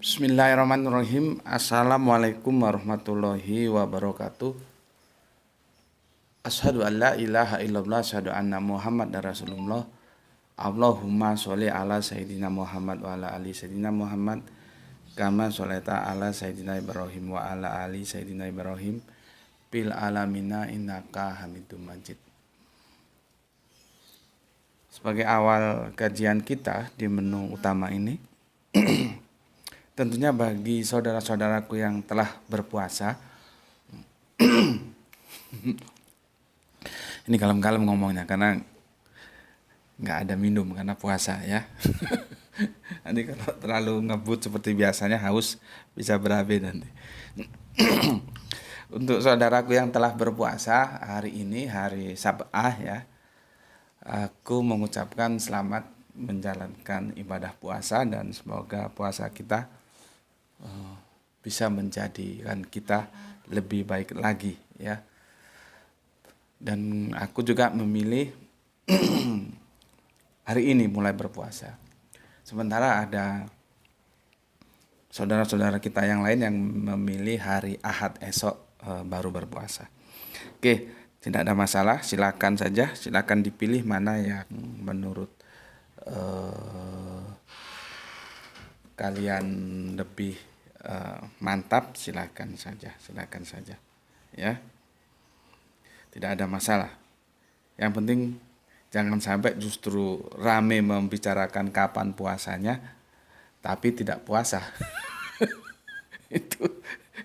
Bismillahirrahmanirrahim. Assalamualaikum warahmatullahi wabarakatuh. Asyhadu an la ilaha illallah, asyhadu anna Muhammad Rasulullah. Allahumma sholli ala sayyidina Muhammad wa ala ali sayyidina Muhammad kama sholaita ala sayyidina Ibrahim wa ala ali sayyidina Ibrahim fil alamina innaka Hamidum Majid. Sebagai awal kajian kita di menu utama ini, tentunya bagi saudara-saudaraku yang telah berpuasa, ini kalem-kalem ngomongnya karena nggak ada minum karena puasa ya. Nanti kalau terlalu ngebut seperti biasanya haus bisa berabe nanti. Untuk saudaraku yang telah berpuasa hari ini, hari Sab'ah ya, aku mengucapkan selamat menjalankan ibadah puasa dan semoga puasa kita bisa menjadikan kita lebih baik lagi ya. Dan aku juga memilih hari ini mulai berpuasa. Sementara ada saudara-saudara kita yang lain yang memilih hari Ahad esok baru berpuasa. Oke, tidak ada masalah, silakan saja, silakan dipilih mana yang menurut kalian lebih mantap, silakan saja ya, tidak ada masalah. Yang penting jangan sampai justru rame membicarakan kapan puasanya tapi tidak puasa.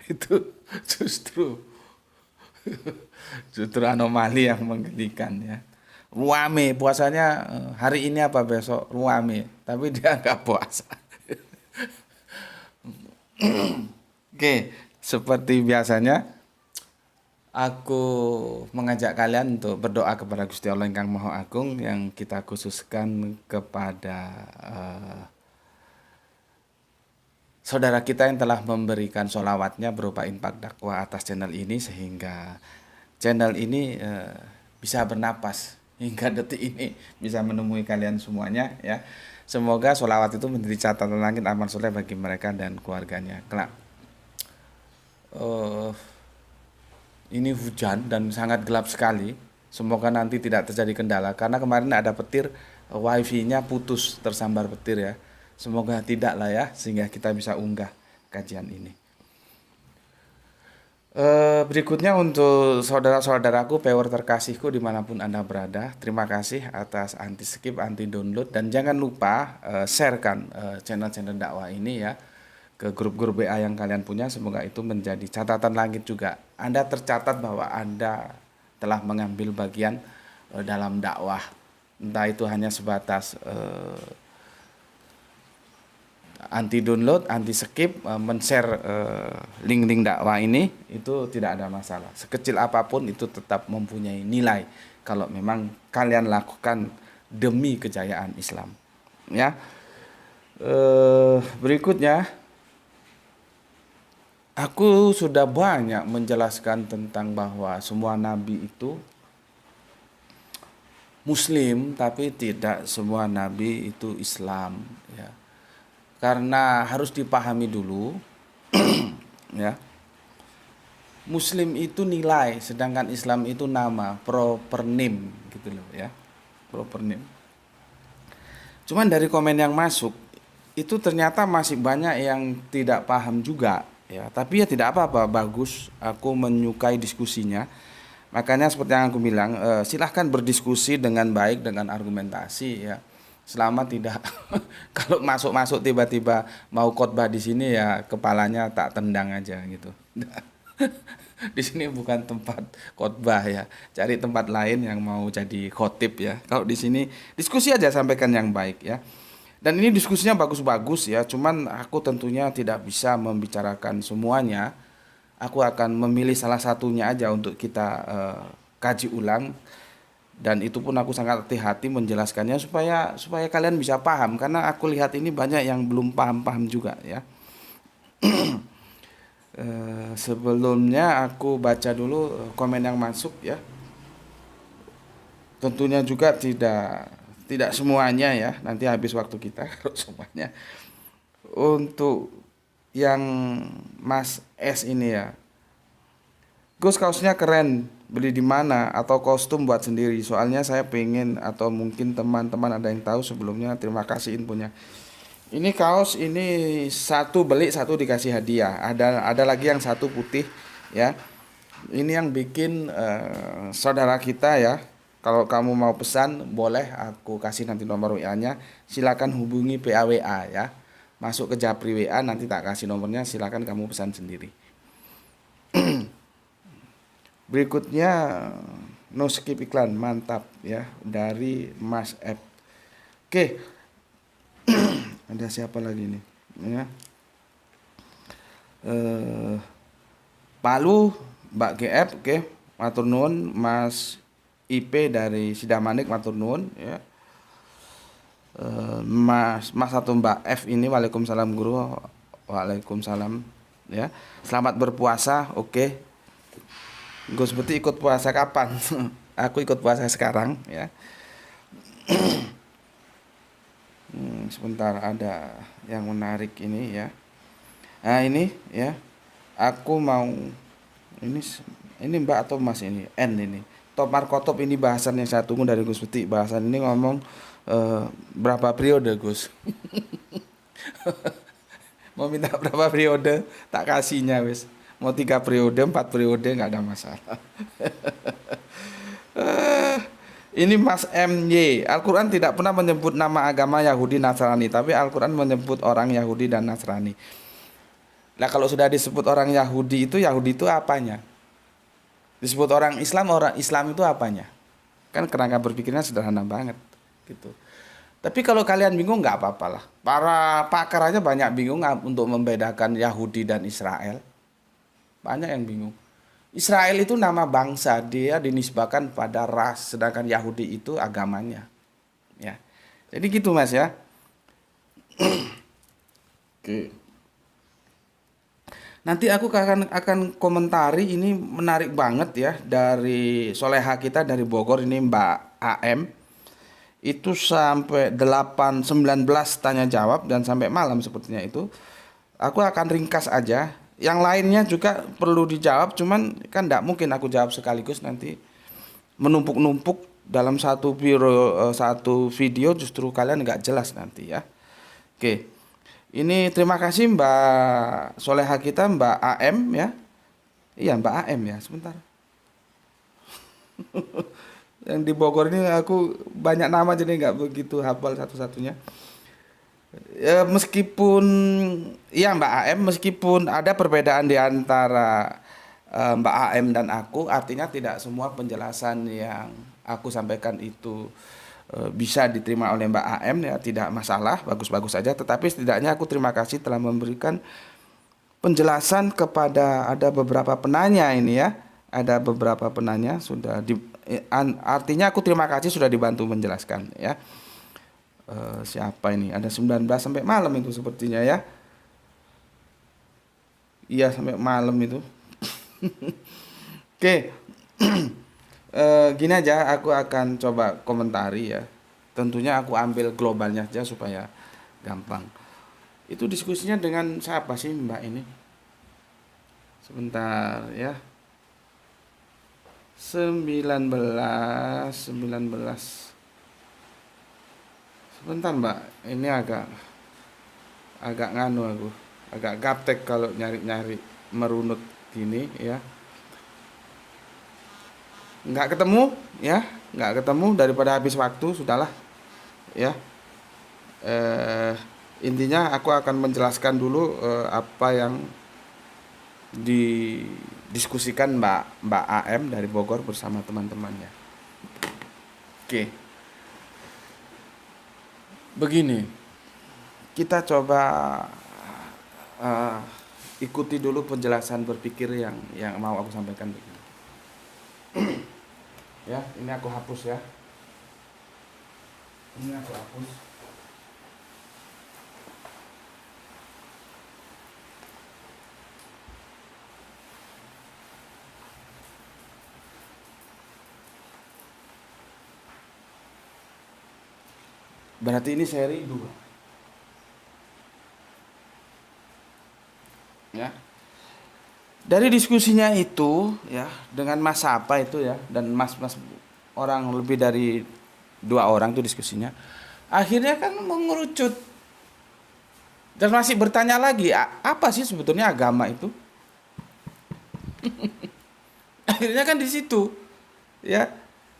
itu justru anomali yang menggelikan ya. Ruame puasanya hari ini apa besok ruame tapi dia nggak puasa. Oke, seperti biasanya aku mengajak kalian untuk berdoa kepada Gusti Allah Ingkang Maha Agung yang kita khususkan kepada saudara kita yang telah memberikan sholawatnya berupa infak dakwah atas channel ini sehingga channel ini bisa bernapas hingga detik ini, bisa menemui kalian semuanya ya. Semoga sholawat itu menjadi catatan langit amal soleh bagi mereka dan keluarganya kelak. Ini hujan dan sangat gelap sekali. Semoga nanti tidak terjadi kendala karena kemarin ada petir, wifi-nya putus, tersambar petir ya. Semoga tidak lah ya, sehingga kita bisa unggah kajian ini. Berikutnya untuk saudara-saudaraku viewer terkasihku dimanapun Anda berada, terima kasih atas anti skip, anti download, dan jangan lupa sharekan channel-channel dakwah ini ya ke grup-grup WA yang kalian punya. Semoga itu menjadi catatan langit juga. Anda tercatat bahwa Anda telah mengambil bagian dalam dakwah, entah itu hanya sebatas anti download, anti skip, men-share link-link dakwah ini, itu tidak ada masalah. Sekecil apapun itu tetap mempunyai nilai kalau memang kalian lakukan demi kejayaan Islam. Ya. Berikutnya, aku sudah banyak menjelaskan tentang bahwa semua nabi itu Muslim, tapi tidak semua nabi itu Islam ya. Karena harus dipahami dulu ya. Muslim itu nilai, sedangkan Islam itu nama, proper name gitu loh ya. Proper name. Cuman dari komen yang masuk itu ternyata masih banyak yang tidak paham juga ya. Tapi ya tidak apa-apa, bagus. Aku menyukai diskusinya. Makanya seperti yang aku bilang, silahkan berdiskusi dengan baik, dengan argumentasi ya. Selama tidak kalau masuk tiba-tiba mau khotbah di sini ya kepalanya tak tendang aja gitu. Di sini bukan tempat khotbah ya. Cari tempat lain yang mau jadi khotib ya. Kalau di sini diskusi aja, sampaikan yang baik ya. Dan ini diskusinya bagus-bagus ya. Cuman aku tentunya tidak bisa membicarakan semuanya. Aku akan memilih salah satunya aja untuk kita kaji ulang. Dan itu pun aku sangat hati-hati menjelaskannya supaya kalian bisa paham, karena aku lihat ini banyak yang belum paham juga ya. Sebelumnya aku baca dulu komen yang masuk ya. Tentunya juga tidak semuanya ya, nanti habis waktu kita kalau semuanya. Untuk yang Mas S ini ya. Gus, kaosnya keren, beli di mana atau kostum buat sendiri? Soalnya saya pengen, atau mungkin teman-teman ada yang tahu sebelumnya. Terima kasih infonya. Ini kaos ini satu beli satu dikasih hadiah. Ada lagi yang satu putih ya. Ini yang bikin saudara kita ya. Kalau kamu mau pesan boleh aku kasih nanti nomor WA-nya. Silakan hubungi PAWA ya. Masuk ke Japri WA, nanti tak kasih nomornya, silakan kamu pesan sendiri. Berikutnya no skip iklan, mantap ya, dari Mas F. Oke. Ada siapa lagi nih ya? Palu Mbak GF, oke, matur nuwun. Mas IP dari Sidamanik, matur nuwun ya. Mas atau Mbak F ini, waalaikumsalam guru, waalaikumsalam ya. Selamat berpuasa, oke. Gus Beti ikut puasa kapan? Aku ikut puasa sekarang ya. Sebentar, ada yang menarik ini ya. Nah ini ya, aku mau ini Mbak atau Mas ini N ini top markotop, ini bahasan yang saya tunggu dari Gus Beti. Bahasan ini ngomong berapa periode Gus. Mau minta berapa periode tak kasihnya wis. Mau 3 periode 4 periode nggak ada masalah. Ini Mas MY, Al-Quran tidak pernah menyebut nama agama Yahudi Nasrani, tapi Al-Quran menyebut orang Yahudi dan Nasrani. Nah kalau sudah disebut orang Yahudi itu apanya? Disebut orang Islam itu apanya? Kan kerangka berpikirnya sederhana banget gitu. Tapi kalau kalian bingung nggak apa-apalah. Para pakar aja banyak bingung untuk membedakan Yahudi dan Israel. Banyak yang bingung. Israel itu nama bangsa, dia dinisbahkan pada ras, sedangkan Yahudi itu agamanya. Ya. Jadi gitu Mas ya. Oke. Nanti aku akan komentari, ini menarik banget ya, dari soleha kita dari Bogor ini Mbak AM. Itu sampai 19 tanya jawab dan sampai malam sepertinya itu. Aku akan ringkas aja. Yang lainnya juga perlu dijawab, cuman kan tidak mungkin aku jawab sekaligus, nanti menumpuk-numpuk dalam satu video justru kalian nggak jelas nanti ya. Oke, ini terima kasih Mbak Soleha kita, Mbak AM ya. Iya Mbak AM ya, sebentar. Yang di Bogor ini aku banyak nama jadi nggak begitu hafal satu-satunya. Ya, meskipun ya Mbak AM, meskipun ada perbedaan di antara Mbak AM dan aku, artinya tidak semua penjelasan yang aku sampaikan itu bisa diterima oleh Mbak AM ya, tidak masalah, bagus-bagus saja. Tetapi setidaknya aku terima kasih telah memberikan penjelasan kepada ada beberapa penanya ini ya. Ada beberapa penanya sudah artinya aku terima kasih sudah dibantu menjelaskan ya. Siapa ini? Ada 19 sampai malam itu sepertinya ya. Iya sampai malam itu. Oke. Gini aja, aku akan coba komentari ya. Tentunya aku ambil globalnya aja supaya gampang. Itu diskusinya dengan siapa sih Mbak ini? Sebentar ya. 19. Sebentar Mbak, ini agak nganu aku, agak gaptek kalau nyari merunut gini ya. Nggak ketemu ya, nggak ketemu, daripada habis waktu sudahlah ya. Intinya aku akan menjelaskan dulu apa yang didiskusikan Mbak AM dari Bogor bersama teman-temannya. Oke. Begini, kita coba ikuti dulu penjelasan berpikir yang mau aku sampaikan begini. Ya, ini aku hapus ya. Ini aku hapus. Berarti ini seri 2. Ya. Dari diskusinya itu ya dengan Mas apa itu ya dan Mas orang lebih dari 2 orang tuh diskusinya. Akhirnya kan mengerucut dan masih bertanya lagi, apa sih sebetulnya agama itu? Akhirnya kan di situ ya.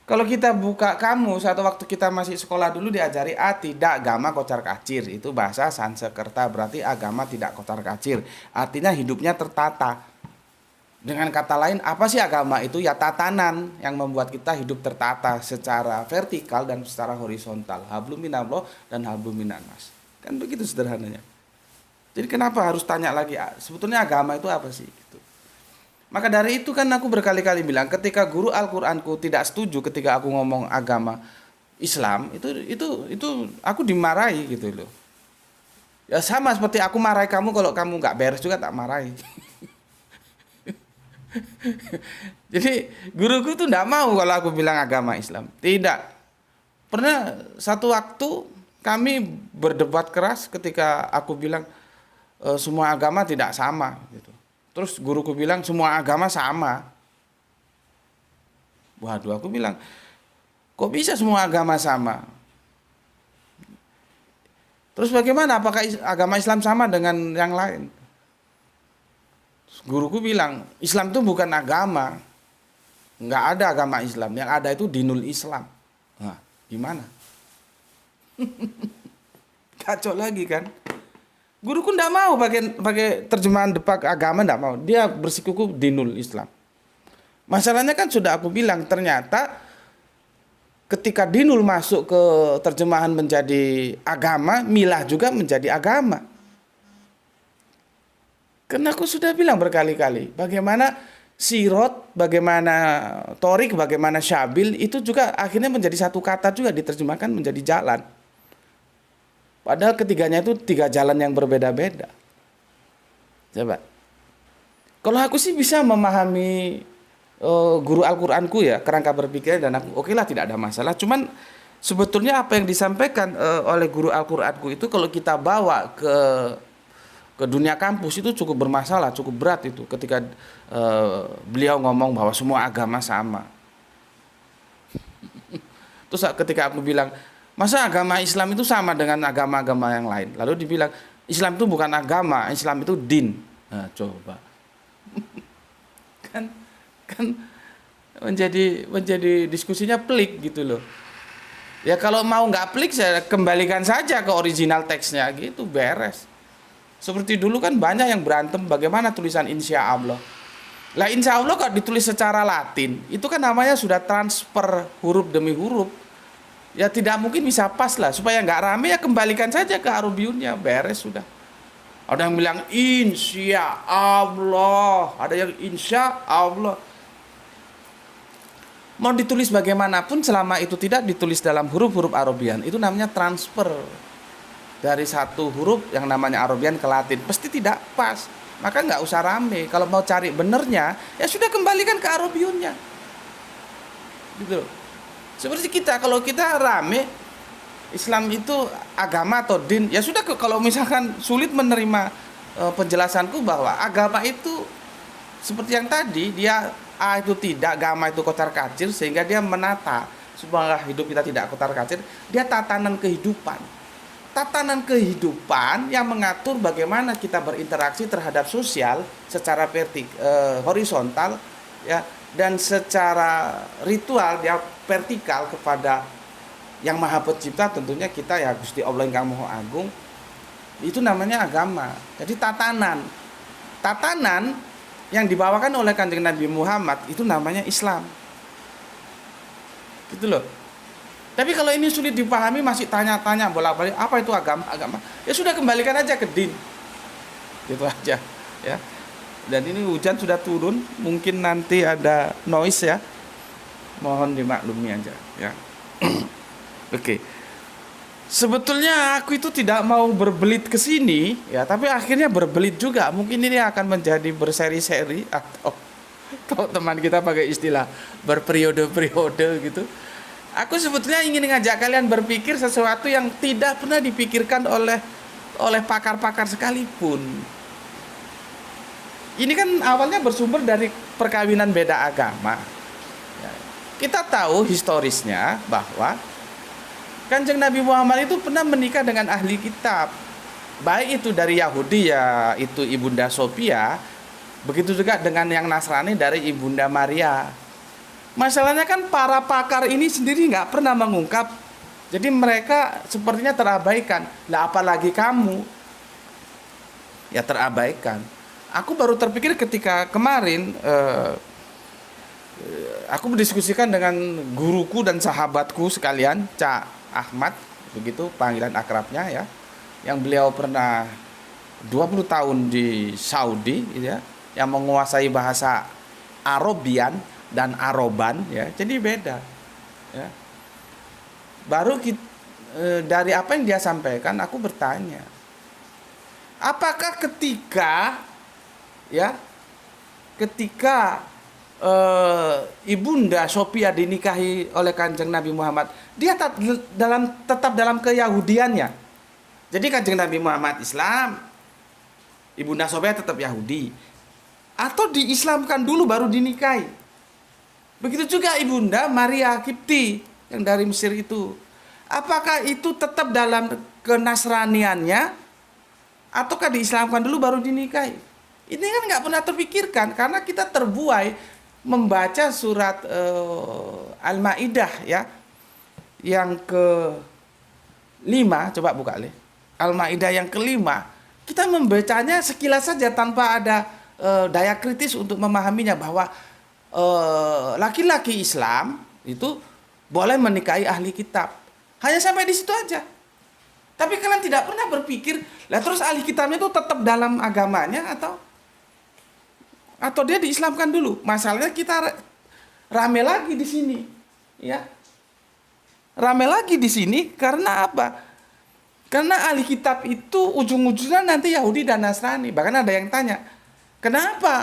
Kalau kita buka kamus atau waktu kita masih sekolah dulu diajari tidak agama kocar kacir, itu bahasa Sanskerta, berarti agama tidak kocar kacir. Artinya hidupnya tertata. Dengan kata lain, apa sih agama itu? Ya tatanan yang membuat kita hidup tertata secara vertikal dan secara horizontal. Hablum minallah dan hablum minannas. Kan begitu sederhananya. Jadi kenapa harus tanya lagi, sebetulnya agama itu apa sih? Gitu. Maka dari itu kan aku berkali-kali bilang, ketika guru Al-Qur'anku tidak setuju ketika aku ngomong agama Islam, itu aku dimarahi gitu loh. Ya sama seperti aku marahi kamu kalau kamu nggak beres juga tak marahi. Jadi guruku tuh nggak mau kalau aku bilang agama Islam. Tidak. Pernah satu waktu kami berdebat keras ketika aku bilang semua agama tidak sama gitu. Terus guruku bilang semua agama sama. Waduh, aku bilang, kok bisa semua agama sama? Terus bagaimana? Apakah agama Islam sama dengan yang lain? Guruku bilang, Islam itu bukan agama. Nggak ada agama Islam. Yang ada itu dinul Islam. Nah, gimana? Kacau lagi kan? Guruku nggak mau pakai terjemahan depak agama, nggak mau. Dia bersikuku dinul Islam. Masalahnya kan sudah aku bilang, ternyata ketika dinul masuk ke terjemahan menjadi agama, milah juga menjadi agama. Karena aku sudah bilang berkali-kali, bagaimana sirot, bagaimana torik, bagaimana syabil, itu juga akhirnya menjadi satu kata juga diterjemahkan menjadi jalan. Padahal ketiganya itu 3 jalan yang berbeda-beda. Coba. Kalau aku sih bisa memahami guru Al-Qur'anku ya, kerangka berpikirnya, dan aku oke lah, tidak ada masalah. Cuman sebetulnya apa yang disampaikan oleh guru Al-Qur'anku itu kalau kita bawa ke dunia kampus itu cukup bermasalah, cukup berat itu ketika beliau ngomong bahwa semua agama sama. Terus ketika aku bilang, masa agama Islam itu sama dengan agama-agama yang lain? Lalu dibilang, Islam itu bukan agama, Islam itu din. Nah, coba. kan menjadi diskusinya pelik gitu loh. Ya kalau mau nggak pelik, saya kembalikan saja ke original teksnya gitu, beres. Seperti dulu kan banyak yang berantem bagaimana tulisan insya Allah. Lah insya Allah kalau ditulis secara Latin, itu kan namanya sudah transfer huruf demi huruf. Ya tidak mungkin bisa pas lah. Supaya nggak rame ya kembalikan saja ke Arabiunnya, beres sudah. Ada yang bilang insya Allah, ada yang insya Allah. Mau ditulis bagaimanapun selama itu tidak ditulis dalam huruf-huruf Arabian, itu namanya transfer dari satu huruf yang namanya Arabian ke Latin, pasti tidak pas. Maka nggak usah rame. Kalau mau cari benernya, ya sudah kembalikan ke Arabiunnya. Gitu. Seperti kita, kalau kita rame Islam itu agama atau din, ya sudah. Kalau misalkan sulit menerima penjelasanku bahwa agama itu seperti yang tadi, dia itu tidak, agama itu kocar kacir, sehingga dia menata supaya hidup kita tidak kocar kacir. Dia tatanan kehidupan. Tatanan kehidupan yang mengatur bagaimana kita berinteraksi terhadap sosial secara horizontal ya, dan secara ritual ya vertikal kepada yang Maha Pencipta, tentunya kita ya Gusti Allah yang Maha Agung. Itu namanya agama. Jadi tatanan yang dibawakan oleh Kanjeng Nabi Muhammad itu namanya Islam. Gitu loh. Tapi kalau ini sulit dipahami, masih tanya-tanya bolak-balik apa itu agama, ya sudah kembalikan aja ke din. Gitu aja ya. Dan ini hujan sudah turun, mungkin nanti ada noise ya. Mohon dimaklumi aja ya. Oke. Sebetulnya aku itu tidak mau berbelit ke sini ya, tapi akhirnya berbelit juga. Mungkin ini akan menjadi berseri-seri, atau kalau teman kita pakai istilah berperiode-periode gitu. Aku sebetulnya ingin ngajak kalian berpikir sesuatu yang tidak pernah dipikirkan oleh pakar-pakar sekalipun. Ini kan awalnya bersumber dari perkawinan beda agama. Ya. Kita tahu historisnya bahwa Kanjeng Nabi Muhammad itu pernah menikah dengan ahli kitab. Baik itu dari Yahudi, ya itu Ibunda Sophia, begitu juga dengan yang Nasrani dari Ibunda Maria. Masalahnya kan para pakar ini sendiri nggak pernah mengungkap. Jadi mereka sepertinya terabaikan. Lah apalagi kamu? Ya terabaikan. Aku baru terpikir ketika kemarin aku berdiskusikan dengan guruku dan sahabatku sekalian, Cak Ahmad, begitu panggilan akrabnya ya, yang beliau pernah 20 tahun di Saudi gitu ya, yang menguasai bahasa Arabian dan Aroban ya, jadi beda ya. Baru dari apa yang dia sampaikan aku bertanya, apakah ketika Ibunda Sophia dinikahi oleh Kanjeng Nabi Muhammad, dia tetap dalam keyahudiannya. Jadi Kanjeng Nabi Muhammad Islam, Ibunda Sophia tetap Yahudi, atau diislamkan dulu baru dinikahi. Begitu juga Ibunda Maria Kipti yang dari Mesir itu, apakah itu tetap dalam kenasraniannya ataukah diislamkan dulu baru dinikahi? Ini kan nggak pernah terpikirkan karena kita terbuai membaca surat Al-Maidah ya, yang ke-5, coba buka Le. Al-Maidah yang ke-5. Kita membacanya sekilas saja tanpa ada daya kritis untuk memahaminya, bahwa laki-laki Islam itu boleh menikahi ahli kitab. Hanya sampai di situ aja. Tapi kalian tidak pernah berpikir, lah terus ahli kitabnya itu tetap dalam agamanya atau dia diislamkan dulu. Masalahnya kita rame lagi di sini, ya. Rame lagi di sini karena apa? Karena ahli kitab itu ujung-ujungnya nanti Yahudi dan Nasrani. Bahkan ada yang tanya, kenapa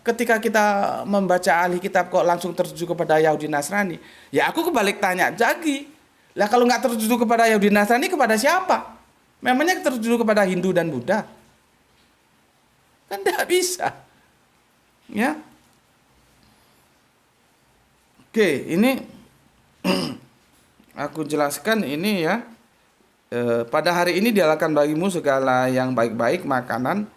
ketika kita membaca ahli kitab kok langsung tertuju kepada Yahudi Nasrani? Ya aku kebalik tanya lagi. Lah kalau nggak tertuju kepada Yahudi Nasrani, kepada siapa? Memangnya tertuju kepada Hindu dan Buddha? Kan tidak bisa. Ya. Oke, ini aku jelaskan ini ya. Pada hari ini dihalalkan bagimu segala yang baik-baik makanan.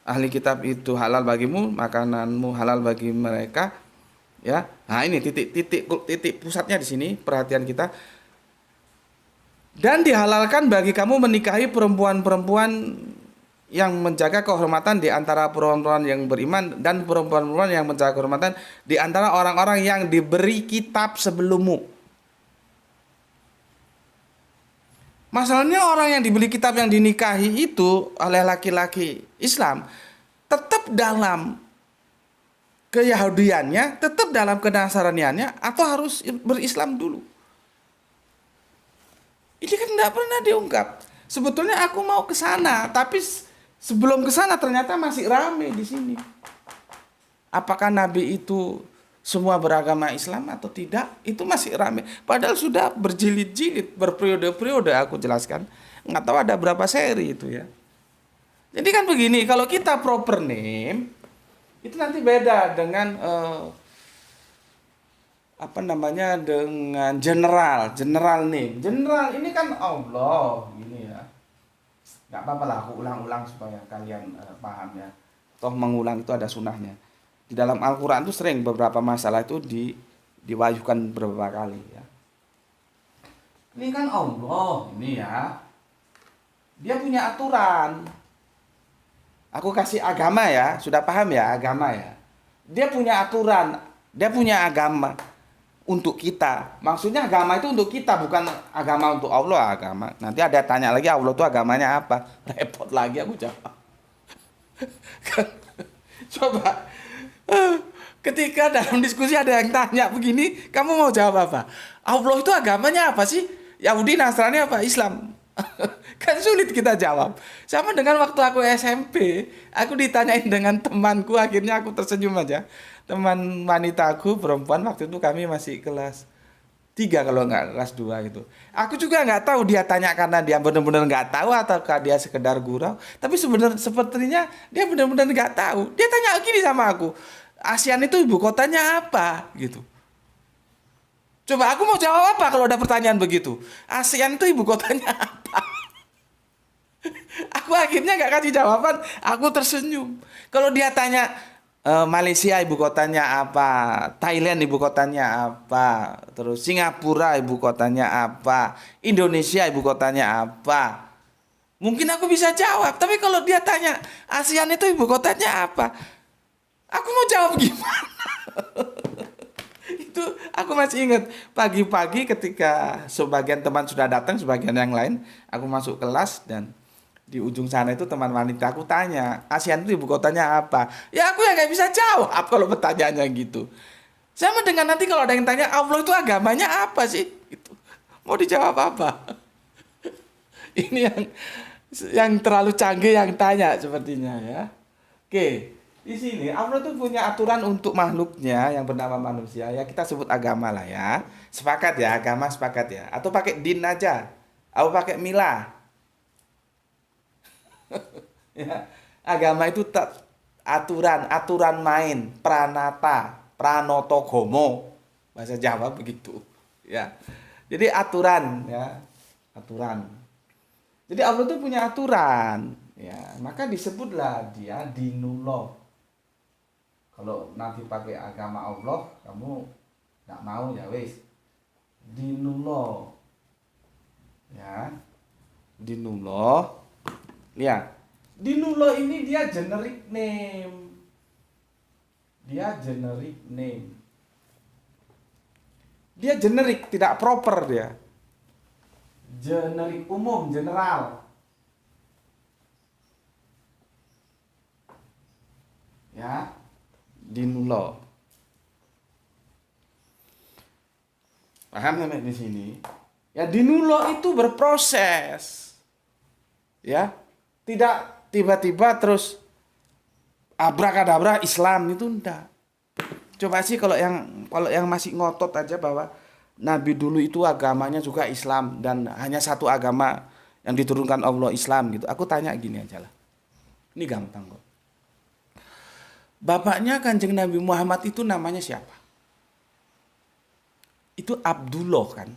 Ahli kitab itu halal bagimu, makananmu halal bagi mereka. Ya. Nah, ini titik pusatnya di sini, perhatian kita. Dan dihalalkan bagi kamu menikahi perempuan-perempuan yang menjaga kehormatan di antara perempuan yang beriman dan perempuan-perempuan yang menjaga kehormatan di antara orang-orang yang diberi kitab sebelummu. Masalahnya orang yang diberi kitab yang dinikahi itu oleh laki-laki Islam tetap dalam keyahudiannya, tetap dalam kenasraniannya, atau harus berislam dulu. Ini kan tidak pernah diungkap. Sebetulnya aku mau ke sana, tapi sebelum ke sana ternyata masih ramai di sini. Apakah Nabi itu semua beragama Islam atau tidak? Itu masih ramai. Padahal sudah berjilid-jilid, berperiode-periode aku jelaskan. Nggak tahu ada berapa seri itu ya. Jadi kan begini, kalau kita proper name itu nanti beda dengan dengan general name. General ini kan Allah ini ya. Nggak apa-apa lah, aku ulang-ulang supaya kalian paham ya. Toh mengulang itu ada sunahnya. Di dalam Al-Quran itu sering beberapa masalah itu diwahyukan beberapa kali ya. Ini kan Allah ini ya. Dia punya aturan. Aku kasih agama ya, sudah paham ya agama ya. Dia punya aturan, dia punya agama untuk kita. Maksudnya agama itu untuk kita, bukan agama untuk Allah. Agama. Nanti ada tanya lagi, Allah itu agamanya apa? Repot lagi aku jawab. Coba. Ketika dalam diskusi ada yang tanya begini, kamu mau jawab apa? Allah itu agamanya apa sih? Yahudi, Nasrani apa? Islam? Kan sulit kita jawab. Sama dengan waktu aku SMP, aku ditanyain dengan temanku, akhirnya aku tersenyum aja. Teman wanitaku perempuan waktu itu kami masih kelas 3 kalau nggak kelas 2 gitu. Aku juga nggak tahu dia tanya karena dia benar-benar nggak tahu ataukah dia sekedar gurau. Tapi sebenarnya sepertinya dia benar-benar nggak tahu. Dia tanya gini sama aku, ASEAN itu ibu kotanya apa gitu. Coba aku mau jawab apa kalau ada pertanyaan begitu? ASEAN itu ibu kotanya apa? Aku akhirnya nggak kasih jawaban, aku tersenyum. Kalau dia tanya Malaysia ibu kotanya apa, Thailand ibu kotanya apa, terus Singapura ibu kotanya apa, Indonesia ibu kotanya apa, mungkin aku bisa jawab. Tapi kalau dia tanya ASEAN itu ibu kotanya apa, aku mau jawab gimana? Itu aku masih ingat pagi-pagi ketika sebagian teman sudah datang, sebagian yang lain, aku masuk kelas dan di ujung sana itu teman wanita aku tanya, ASEAN itu ibu kotanya apa? Ya aku ya nggak bisa jawab kalau pertanyaannya gitu. Saya mendengar nanti kalau ada yang tanya Allah itu agamanya apa sih? Itu mau dijawab apa? Ini yang terlalu canggih yang tanya sepertinya ya. Oke, di sini Allah itu punya aturan untuk makhluknya yang bernama manusia ya, kita sebut agama lah ya. Sepakat ya, agama sepakat ya. Atau pakai din aja. Atau pakai milah. Ya, agama itu aturan main, pranata, pranotogomo, bahasa Jawa begitu. Ya, jadi aturan ya, aturan. Jadi Allah itu punya aturan, ya, maka disebutlah dia dinullah. Kalau nanti pakai agama Allah, kamu nggak mau ya wis, dinullah, ya, dinullah. Lihat, dinullah ini dia generic name. Dia generic name. Dia generic, tidak proper dia. Generic umum, general. Ya, dinullah. Paham sampai di sini? Ya, dinullah itu berproses. Ya. Tidak tiba-tiba terus abrakadabra Islam itu enggak. Coba sih kalau yang masih ngotot aja bahwa Nabi dulu itu agamanya juga Islam dan hanya satu agama yang diturunkan Allah Islam gitu. Aku tanya gini aja lah. Ini gampang kok. Bapaknya Kanjeng Nabi Muhammad itu namanya siapa? Itu Abdullah kan.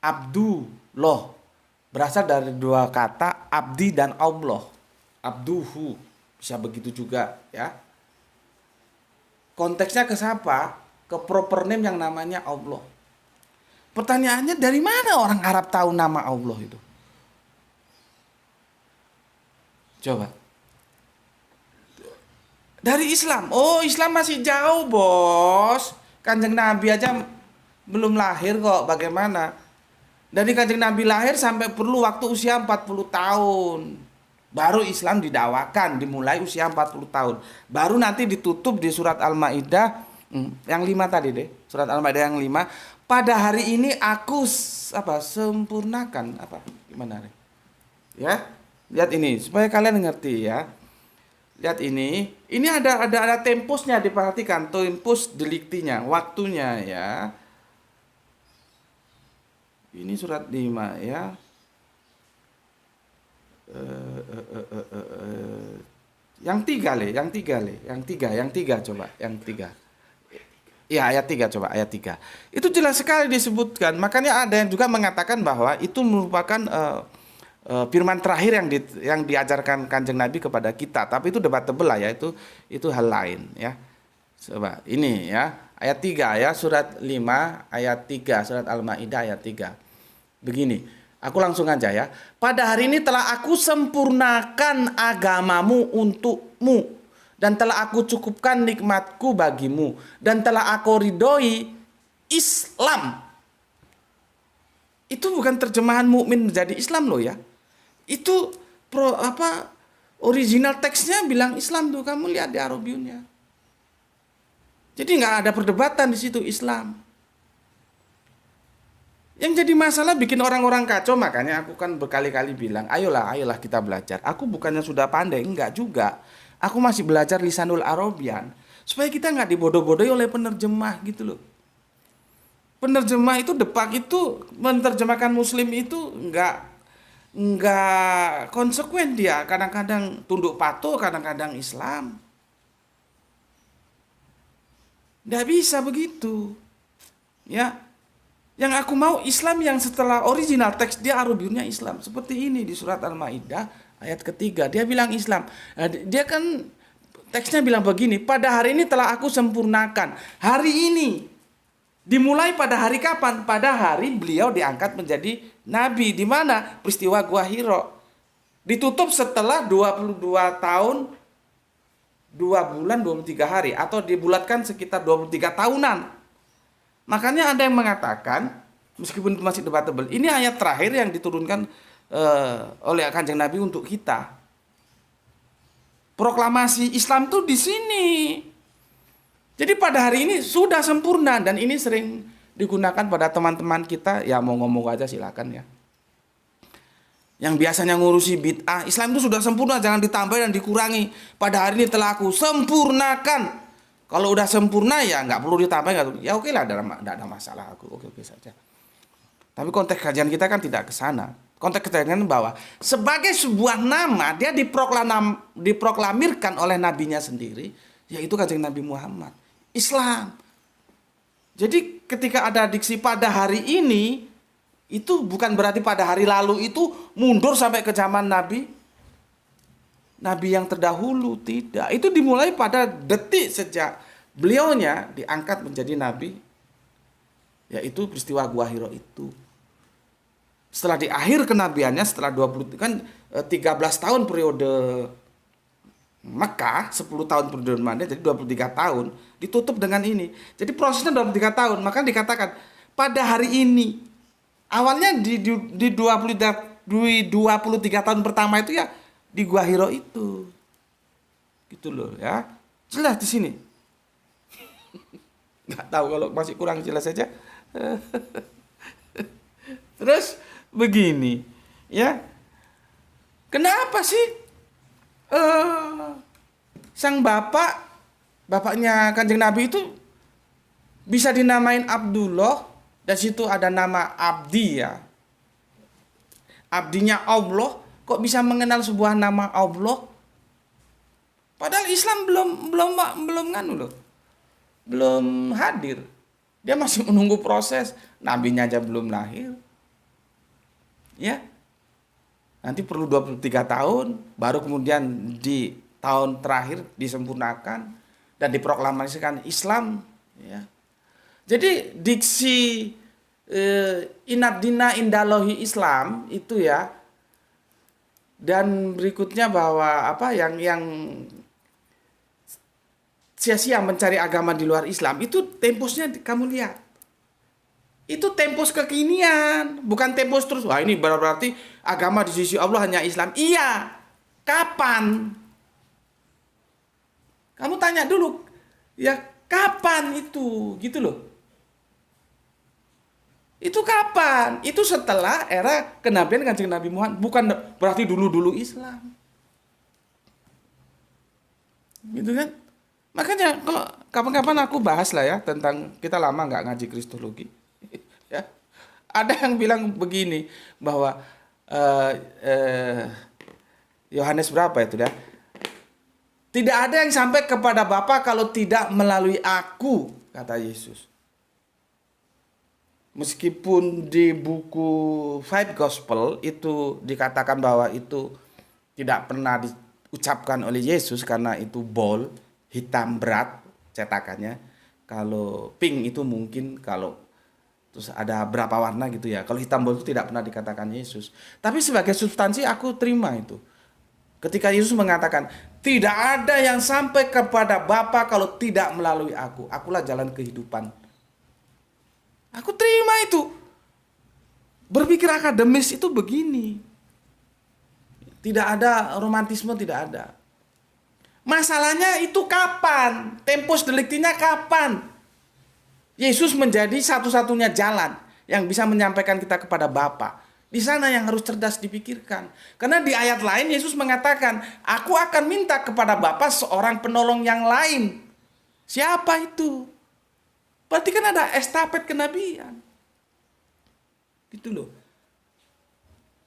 Abdullah. Berasal dari dua kata abdi dan Allah. Abduhu. Bisa begitu juga ya. Konteksnya ke siapa? Ke proper name yang namanya Allah. Pertanyaannya dari mana orang Arab tahu nama Allah itu? Coba. Dari Islam. Oh, Islam masih jauh, Bos. Kanjeng Nabi aja belum lahir kok. Bagaimana? Dari Kanjeng Nabi lahir sampai perlu waktu usia 40 tahun. Baru Islam didakwakan, dimulai usia 40 tahun. Baru nanti ditutup di surat Al-Maidah yang 5 tadi deh. Surat Al-Maidah yang 5. Pada hari ini aku sempurnakan apa? Gimana nih? Ya. Lihat ini supaya kalian ngerti ya. Lihat ini. Ini ada tempusnya, diperhatikan, tempus deliktinya, waktunya ya. Ini surat 5 ya. Yang 3 coba, yang 3. Ya, ayat 3 coba, ayat 3. Itu jelas sekali disebutkan. Makanya ada yang juga mengatakan bahwa itu merupakan firman terakhir yang diajarkan Kanjeng Nabi kepada kita. Tapi itu debatable lah ya, itu hal lain ya. Coba ini ya, ayat 3 ya, surat 5 ayat 3, surat Al-Maidah ayat 3. Begini, aku langsung aja ya. Pada hari ini telah aku sempurnakan agamamu untukmu, dan telah aku cukupkan nikmatku bagimu, dan telah aku ridhoi Islam. Itu bukan terjemahan mukmin menjadi Islam loh ya. Itu original teksnya bilang Islam tuh, kamu lihat di Arabiunnya. Jadi nggak ada perdebatan di situ Islam. Yang jadi masalah bikin orang-orang kacau, makanya aku kan berkali-kali bilang, ayolah kita belajar. Aku bukannya sudah pandai, enggak juga. Aku masih belajar lisanul Arabian supaya kita nggak dibodoh-bodohi oleh penerjemah gitu loh. penerjemah itu Depak itu menerjemahkan Muslim itu nggak konsekuen dia. Kadang-kadang tunduk patuh, kadang-kadang Islam. Nggak bisa begitu. Ya, yang aku mau Islam yang setelah original teks dia Arabinya Islam. Seperti ini di surat Al-Maidah ayat ketiga. Dia bilang Islam. Nah, dia kan teksnya bilang begini, pada hari ini telah aku sempurnakan. Hari ini. Dimulai pada hari kapan? Pada hari beliau diangkat menjadi nabi. Di mana? Peristiwa Gua Hiro. Ditutup setelah 22 tahun, 2 bulan, 23 hari. Atau dibulatkan sekitar 23 tahunan. Makanya ada yang mengatakan, meskipun masih debatable, ini ayat terakhir yang diturunkan oleh Kanjeng Nabi untuk kita. Proklamasi Islam itu di sini. Jadi pada hari ini sudah sempurna, dan ini sering digunakan pada teman-teman kita, ya mau ngomong aja silakan ya. Yang biasanya ngurusi bid'ah, Islam itu sudah sempurna, jangan ditambah dan dikurangi. Pada hari ini telah aku sempurnakan. Kalau udah sempurna ya nggak perlu ditambah, ya oke lah, tidak ada masalah, aku oke saja. Tapi konteks kajian kita kan tidak ke sana. Konteks kajian bahwa sebagai sebuah nama dia diproklamirkan oleh nabinya sendiri, yaitu Kanjeng Nabi Muhammad. Islam. Jadi ketika ada diksi pada hari ini, itu bukan berarti pada hari lalu itu mundur sampai ke zaman Nabi yang terdahulu, tidak. Itu dimulai pada detik sejak beliaunya diangkat menjadi nabi, yaitu peristiwa Gua Hiro itu. Setelah di akhir kenabiannya, setelah 13 tahun periode Mekah, 10 tahun periode Madinah, jadi 23 tahun, ditutup dengan ini. Jadi prosesnya 23 tahun, maka dikatakan pada hari ini. Awalnya di 23 tahun pertama itu ya di Gua Hiro itu. Gitu loh ya. Jelas di sini. Nggak tahu kalau masih kurang jelas saja. Terus begini, ya. Kenapa sih sang bapaknya Kanjeng Nabi itu bisa dinamain Abdullah, dan situ ada nama Abdi ya. Abdinya Allah, kok bisa mengenal sebuah nama Allah? Padahal Islam belum nganu loh. Belum hadir. Dia masih menunggu proses, nabinya aja belum lahir. Ya. Nanti perlu 23 tahun, baru kemudian di tahun terakhir disempurnakan dan diproklamasikan Islam. Ya. Jadi diksi inad dina indalohi Islam itu ya, dan berikutnya bahwa yang sia-sia mencari agama di luar Islam, itu temposnya kamu lihat. Itu tempos kekinian, bukan tempos terus. Wah, ini berarti agama di sisi Allah hanya Islam. Iya. Kapan? Kamu tanya dulu. Ya, kapan itu? Gitu loh. Itu kapan? Itu setelah era kenabian Kanjeng Nabi Muhammad. Bukan berarti dulu-dulu Islam. Gitu kan? Makanya kalau kapan-kapan aku bahas lah ya tentang, kita lama nggak ngaji kristologi. Ya, ada yang bilang begini bahwa Yohanes berapa itu ya? Tidak ada yang sampai kepada Bapa kalau tidak melalui aku, kata Yesus. Meskipun di buku Five Gospel itu dikatakan bahwa itu tidak pernah diucapkan oleh Yesus karena itu bold, hitam berat cetakannya. Kalau pink itu mungkin, kalau terus ada berapa warna gitu ya. Kalau hitam bold itu tidak pernah dikatakan Yesus. Tapi sebagai substansi aku terima itu. Ketika Yesus mengatakan, tidak ada yang sampai kepada Bapa kalau tidak melalui aku. Akulah jalan kehidupan. Aku terima itu. Berpikir akademis itu begini. Tidak ada romantisme, tidak ada. Masalahnya itu kapan? Tempus delictinya kapan? Yesus menjadi satu-satunya jalan yang bisa menyampaikan kita kepada Bapa. Di sana yang harus cerdas dipikirkan. Karena di ayat lain Yesus mengatakan, aku akan minta kepada Bapa seorang penolong yang lain. Siapa itu? Berarti kan ada estafet kenabian. Gitu loh.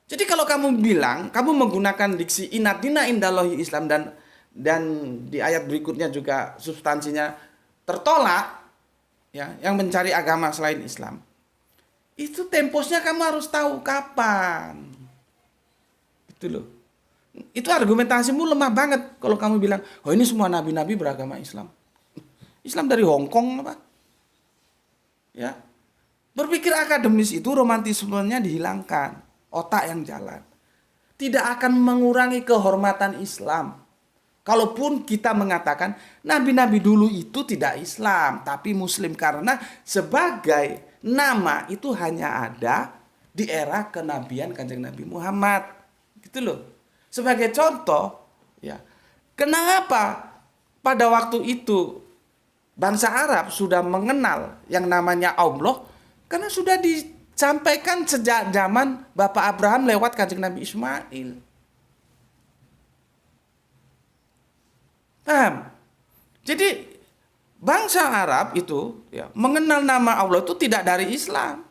Jadi kalau kamu bilang, kamu menggunakan diksi inadina indallahi Islam dan di ayat berikutnya juga substansinya tertolak, ya, yang mencari agama selain Islam. Itu temposnya kamu harus tahu kapan. Gitu loh. Itu argumentasimu lemah banget kalau kamu bilang, oh ini semua nabi-nabi beragama Islam. Islam dari Hong Kong apa? Ya. Berpikir akademis itu romantismenya dihilangkan, otak yang jalan. Tidak akan mengurangi kehormatan Islam. Kalaupun kita mengatakan nabi-nabi dulu itu tidak Islam, tapi Muslim karena sebagai nama itu hanya ada di era kenabian Kanjeng Nabi Muhammad. Gitu loh. Sebagai contoh, ya. Kenapa pada waktu itu bangsa Arab sudah mengenal yang namanya Allah? Karena sudah disampaikan sejak zaman Bapak Abraham lewat Kanjeng Nabi Ismail. Paham? Jadi bangsa Arab itu ya, mengenal nama Allah itu tidak dari Islam.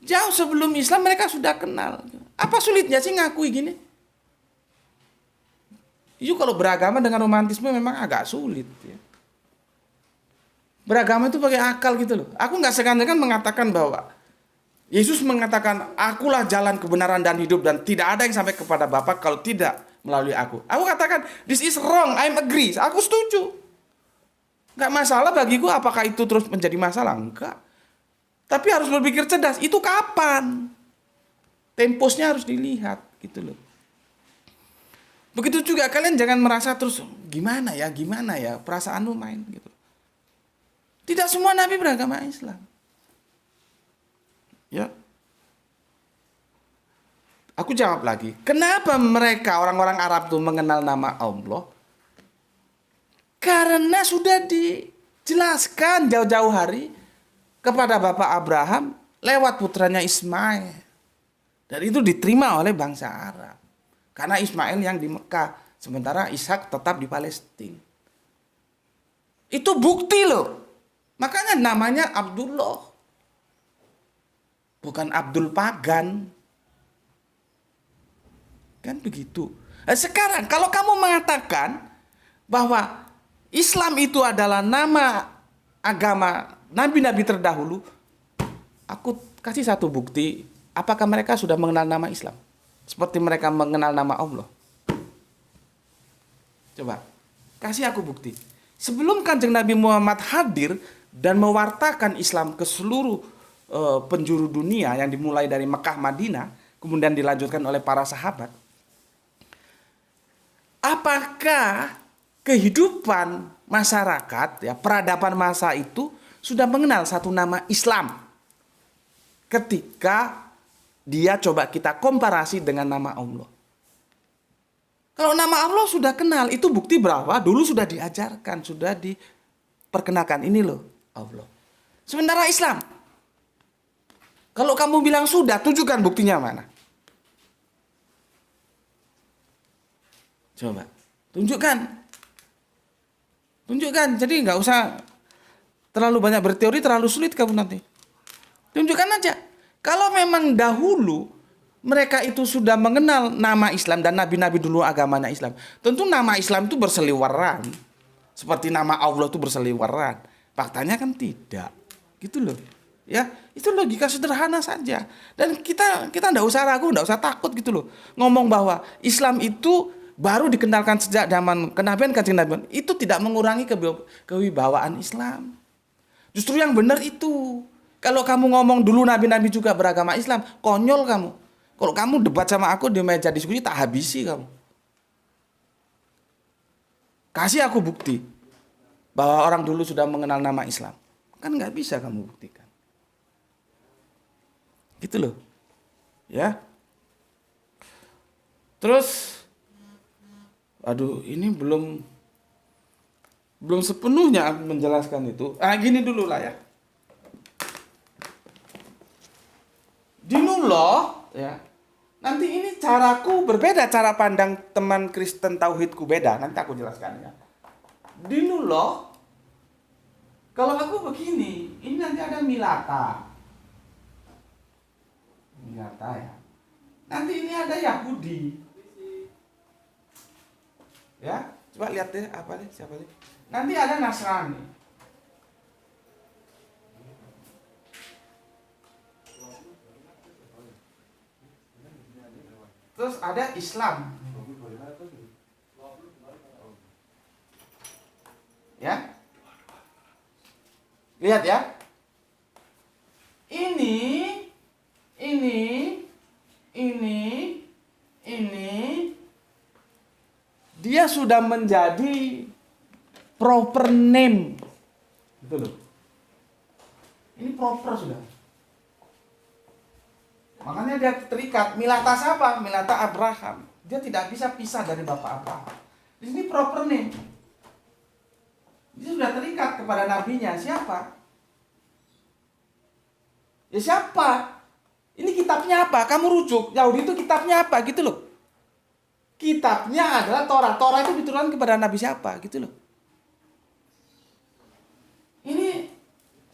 Jauh sebelum Islam mereka sudah kenal. Apa sulitnya sih ngakui gini? Itu kalau beragama dengan romantisme memang agak sulit. Ya. Beragama itu pakai akal gitu loh. Aku nggak segan-segan mengatakan bahwa Yesus mengatakan, akulah jalan kebenaran dan hidup dan tidak ada yang sampai kepada Bapa kalau tidak melalui aku. Aku katakan, this is wrong, I'm agree. Aku setuju. Nggak masalah bagiku apakah itu terus menjadi masalah. Enggak. Tapi harus berpikir cerdas. Itu kapan? Temposnya harus dilihat gitu loh. Begitu juga kalian jangan merasa terus gimana ya perasaanmu main gitu. Tidak semua nabi beragama Islam. Ya. Aku jawab lagi. Kenapa mereka orang-orang Arab itu mengenal nama Allah? Karena sudah dijelaskan jauh-jauh hari kepada Bapak Abraham lewat putranya Ismail. Dan itu diterima oleh bangsa Arab. Karena Ismail yang di Mekah, sementara Ishak tetap di Palestina. Itu bukti loh. Makanya namanya Abdullah. Bukan Abdul Pagan. Kan begitu. Nah, sekarang kalau kamu mengatakan bahwa Islam itu adalah nama agama nabi-nabi terdahulu, aku kasih satu bukti. Apakah mereka sudah mengenal nama Islam? Seperti mereka mengenal nama Allah. Coba, kasih aku bukti. Sebelum Kanjeng Nabi Muhammad hadir dan mewartakan Islam ke seluruh penjuru dunia yang dimulai dari Mekah, Madinah, kemudian dilanjutkan oleh para sahabat. Apakah kehidupan masyarakat, ya, peradaban masa itu sudah mengenal satu nama Islam? Ketika dia coba kita komparasi dengan nama Allah. Kalau nama Allah sudah kenal, itu bukti bahwa dulu sudah diajarkan, sudah diperkenalkan. Ini loh Allah. Sementara Islam, kalau kamu bilang sudah, tunjukkan buktinya mana. Coba, tunjukkan. Tunjukkan, jadi nggak usah terlalu banyak berteori, terlalu sulit kamu nanti. Tunjukkan aja. Kalau memang dahulu mereka itu sudah mengenal nama Islam dan nabi-nabi dulu agamanya Islam, tentu nama Islam itu berseliweran. Seperti nama Allah itu berseliweran. Faktanya kan tidak. Gitu loh. Ya, itu logika sederhana saja. Dan kita enggak usah ragu, enggak usah takut gitu loh. Ngomong bahwa Islam itu baru dikenalkan sejak zaman kenabian Kanjeng Nabi. Itu tidak mengurangi kewibawaan Islam. Justru yang benar itu. Kalau kamu ngomong dulu nabi-nabi juga beragama Islam, konyol kamu. Kalau kamu debat sama aku di meja diskusi, tak habisi kamu. Kasih aku bukti bahwa orang dulu sudah mengenal nama Islam. Kan nggak bisa kamu buktikan. Gitu loh. Ya. Terus, aduh, ini belum sepenuhnya menjelaskan itu. Gini dulu lah ya. Dinullah, ya. Nanti ini caraku berbeda, cara pandang teman Kristen tauhidku beda. Nanti aku jelaskan ya. Dinullah Kalau aku begini, ini nanti ada Milata. Milata ya. Nanti ini ada Yahudi. Ya, coba lihat deh apa nih, siapa nih? Nanti ada Nasrani. Terus ada Islam. Ya. Lihat ya. Ini dia sudah menjadi proper name. Gitu loh. Ini proper sudah. Makanya dia terikat. Milata siapa? Milata Abraham. Dia tidak bisa pisah dari Bapak Abraham. Di sini proper name. Dia sudah terikat kepada nabinya. Siapa? Ya siapa? Ini kitabnya apa? Kamu rujuk. Yahudi itu kitabnya apa? Gitu loh. Kitabnya adalah Torah. Torah itu diturunkan kepada nabi siapa? Gitu loh. Ini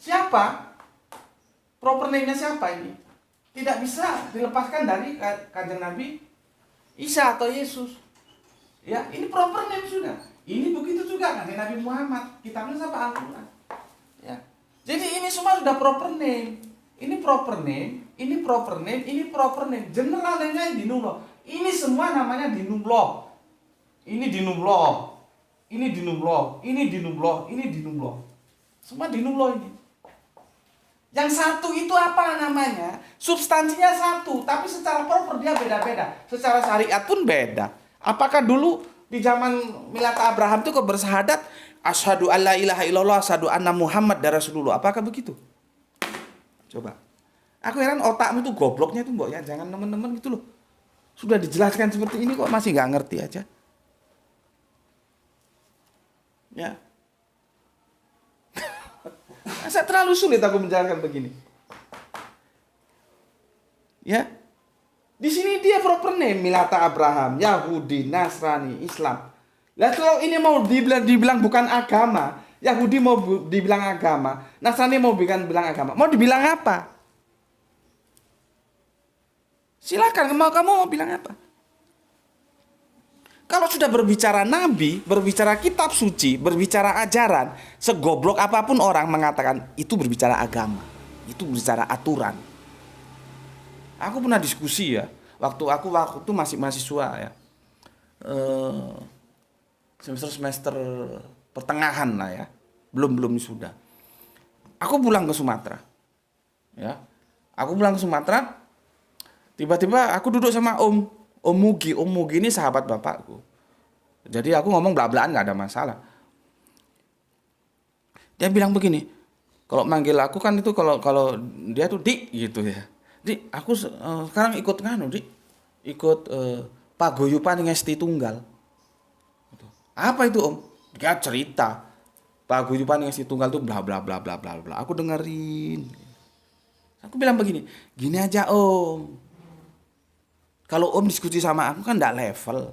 siapa? Proper name-nya siapa ini? Tidak bisa dilepaskan dari kanjeng Nabi Isa atau Yesus. Ya, ini proper name sudah. Ini begitu juga kanjeng Nabi Muhammad. Kitabnya siapa? Al-Quran. Ya. Jadi ini semua sudah proper name. Ini proper name, ini proper name, ini proper name. General name-nya dinullah. Ini semua namanya dinullah. Ini dinullah. Ini dinullah. Ini dinullah. Ini dinullah. Semua dinullah ini. Yang satu itu apa namanya? Substansinya satu, tapi secara proper dia beda-beda. Secara syariat pun beda. Apakah dulu di zaman Milata Abraham itu kok bersahadat asyhadu alla ilaha illallah asyhadu anna Muhammad Rasulullah? Apakah begitu? Coba. Aku heran otakmu tuh gobloknya tuh mbok ya, jangan teman-teman gitu loh. Sudah dijelaskan seperti ini kok masih nggak ngerti aja. Ya. Masa terlalu sulit aku menjelaskan begini. Ya. Di sini dia proper name Milata Abraham, Yahudi, Nasrani, Islam. Lah kalau ini mau dibilang bukan agama, Yahudi mau dibilang agama, Nasrani mau bilang agama. Mau dibilang apa? Silakan, kamu mau bilang apa? Kalau sudah berbicara nabi, berbicara kitab suci, berbicara ajaran, segoblok apapun orang mengatakan itu berbicara agama, itu berbicara aturan. Aku pernah diskusi ya, waktu itu masih mahasiswa ya, semester pertengahan lah ya, belum sudah. Aku pulang ke Sumatera, ya, tiba-tiba aku duduk sama Om Mugi ini sahabat bapakku. Jadi aku ngomong bla-blaan nggak ada masalah. Dia bilang begini, kalau manggil aku kan itu kalau dia tuh Dik gitu ya. Dik, aku sekarang ikut Dik, ikut paguyuban ngesti tunggal. Apa itu Om? Dia cerita paguyuban ngesti tunggal tuh bla bla bla bla bla bla. Aku dengerin. Aku bilang begini, gini aja Om. Kalau Om diskusi sama aku kan nggak level.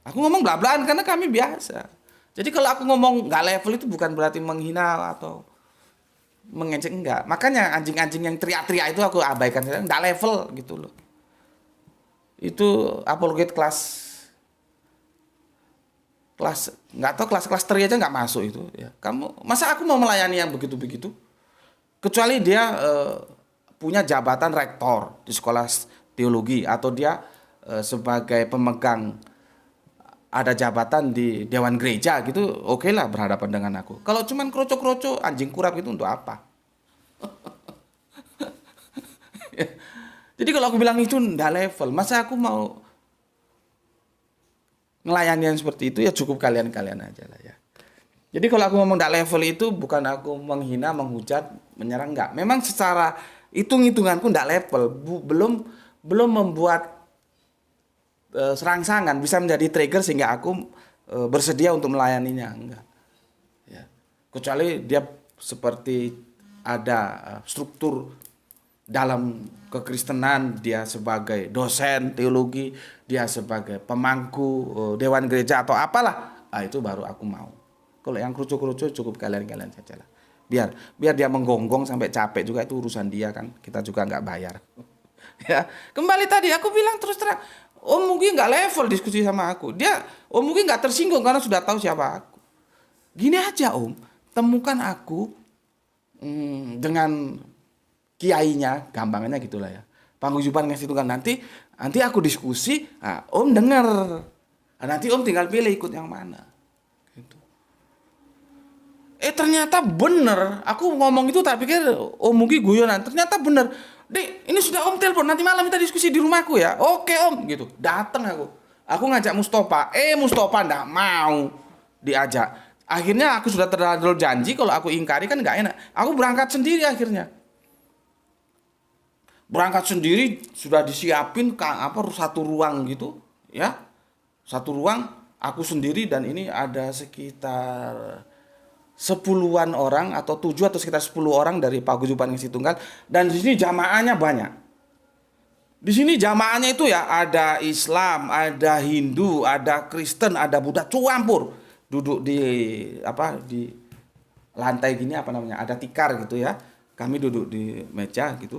Aku ngomong bla-blaan karena kami biasa. Jadi kalau aku ngomong nggak level itu bukan berarti menghina atau mengejek, enggak. Makanya anjing-anjing yang teriak-teriak itu aku abaikan. Nggak level gitu loh. Itu apologet kelas nggak tahu kelas 3 aja nggak masuk itu. Ya. Masa aku mau melayani yang begitu-begitu? Kecuali dia punya jabatan rektor di sekolah teologi atau dia sebagai pemegang ada jabatan di dewan gereja gitu, oke lah berhadapan dengan aku. Kalau cuman kroco-kroco anjing kurap itu untuk apa? Jadi kalau aku bilang itu ndak level, masa aku mau melayani yang seperti itu, ya cukup kalian aja lah ya. Jadi kalau aku ngomong ndak level itu bukan aku menghina, menghujat, menyerang, enggak. Memang secara hitung-hitunganku ndak level, belum membuat serangsangan bisa menjadi trigger sehingga aku bersedia untuk melayaninya, enggak. Ya. Kecuali dia seperti ada struktur dalam kekristenan, dia sebagai dosen teologi, dia sebagai pemangku dewan gereja atau apalah, itu baru aku mau. Kalau yang kerucu-kerucu cukup kalian saja lah. Biar dia menggonggong sampai capek juga, itu urusan dia kan. Kita juga nggak bayar. Ya, kembali tadi aku bilang terus terang, Om mungkin nggak level diskusi sama aku. Om mungkin nggak tersinggung karena sudah tahu siapa aku. Gini aja Om, temukan aku dengan kiainya, gampangannya gitulah ya. Paguyuban Ngesti Tunggal, nanti aku diskusi, Om dengar. Nanti Om tinggal pilih ikut yang mana. Gitu. Ternyata bener. Aku ngomong itu tak pikir mungkin guyonan. Ternyata bener. Dek, ini sudah Om telepon. Nanti malam kita diskusi di rumahku ya. Oke Om, gitu. Datang aku. Aku ngajak Mustafa. Mustafa ndak mau diajak. Akhirnya aku sudah terlalu janji, kalau aku ingkari kan nggak enak. Aku berangkat sendiri akhirnya. Berangkat sendiri, sudah disiapin satu ruang gitu, ya. Satu ruang aku sendiri, dan ini ada sekitar 10-an orang atau 7 atau sekitar 10 orang dari Paguyuban Ngesti Tunggal, dan di sini jamaahnya banyak. Di sini jamaahnya itu ya ada Islam, ada Hindu, ada Kristen, ada Buddha, campur. Duduk di lantai gini ada tikar gitu ya. Kami duduk di meja gitu.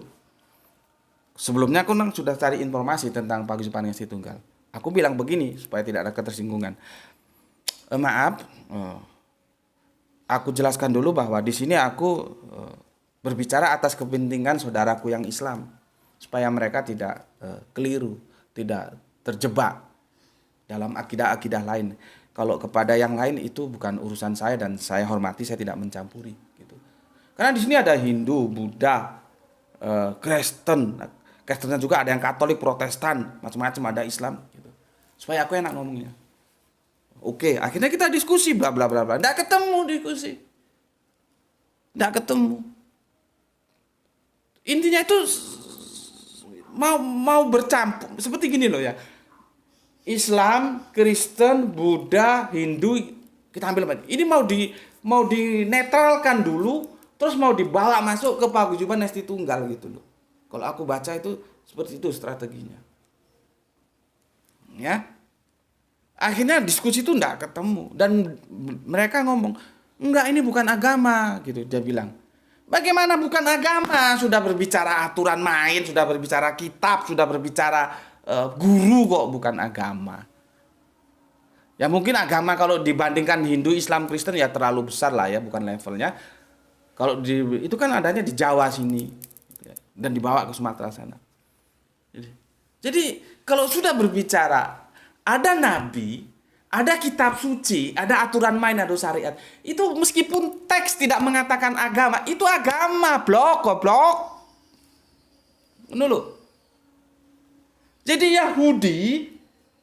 Sebelumnya aku sudah cari informasi tentang Paguyuban Ngesti Tunggal. Aku bilang begini supaya tidak ada ketersinggungan. Maaf, aku jelaskan dulu bahwa di sini aku berbicara atas kepentingan saudaraku yang Islam, supaya mereka tidak keliru, tidak terjebak dalam akidah-akidah lain. Kalau kepada yang lain itu bukan urusan saya dan saya hormati, saya tidak mencampuri. Gitu. Karena di sini ada Hindu, Buddha, Kristen. Kristennya juga ada yang Katolik, Protestan, macam-macam, ada Islam. Gitu. Supaya aku enak ngomongnya. Oke, akhirnya kita diskusi bla bla bla bla. Nggak ketemu diskusi. Nggak ketemu. Intinya itu mau bercampur seperti gini loh ya. Islam, Kristen, Buddha, Hindu, kita ambil apa? Ini mau dinetralkan dulu, terus mau dibawa masuk ke Paguyuban Ngesti Tunggal gitu loh. Kalau aku baca itu seperti itu strateginya. Ya. Akhirnya diskusi itu enggak ketemu, dan mereka ngomong, "Enggak, ini bukan agama," gitu dia bilang. Bagaimana bukan agama? Sudah berbicara aturan main, sudah berbicara kitab, sudah berbicara guru, kok bukan agama. Ya mungkin agama kalau dibandingkan Hindu, Islam, Kristen ya terlalu besar lah ya, bukan levelnya. Kalau itu kan adanya di Jawa sini dan dibawa ke Sumatera sana. Jadi kalau sudah berbicara ada nabi, ada kitab suci, ada aturan main, ada syariat, itu meskipun teks tidak mengatakan agama, itu agama, goblok. Dulu. Jadi Yahudi,